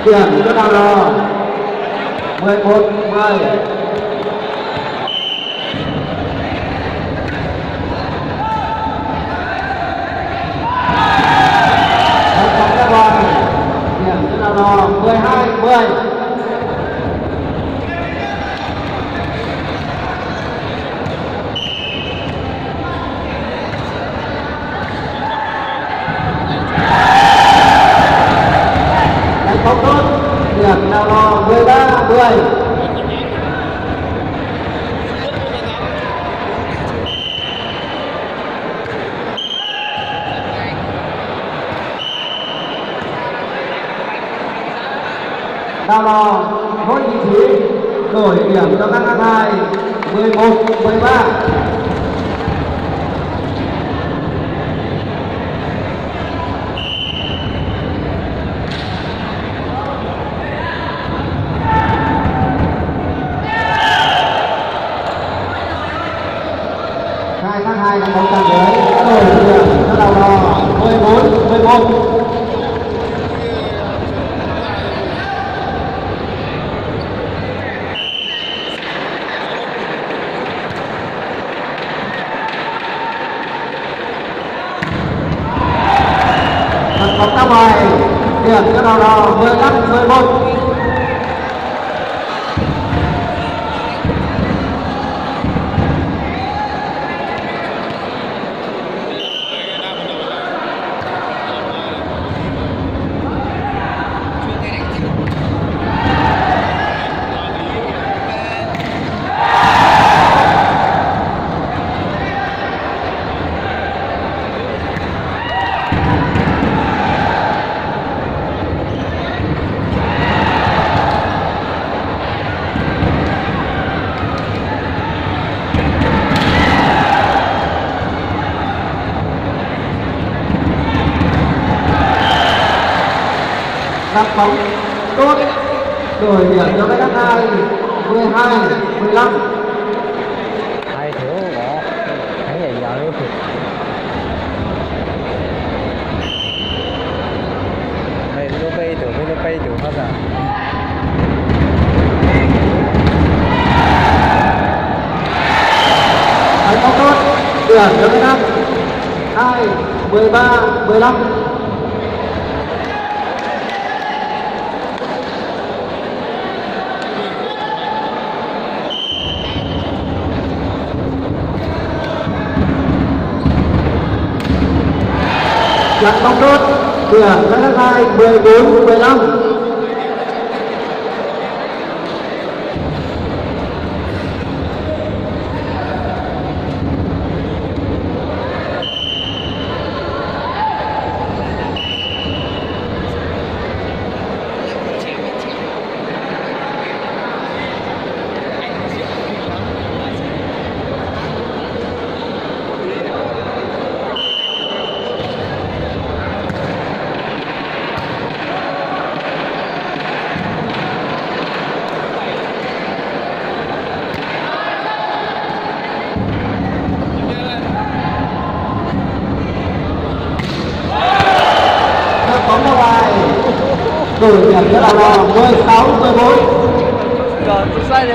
Điểm cho nào rồi 11-10. Bóng ra ngoài. Điểm cho nào rồi 12-10. Không tốt, điểm nào lo 13-10. Nào lo mỗi vị trí đổi điểm cho các hai 11-13. Hai là bóng trắng dưới đổi điểm cho đầu đỏ 14-11. Bóng ra ngoài, điểm cho đầu đỏ 15-11. Đặt bóng tốt, đổi điểm cho cái đất hai 12-15. Hai thiếu có thấy gì giờ luôn. Philippines chủ hết rồi. Đánh bóng tốt, điểm cho cái đất 2-13-15. Chặn bóng tốt, điểm cho đất hai 14-15. Đổi điểm cho đầu đỏ 16-14. Rồi, sai đi.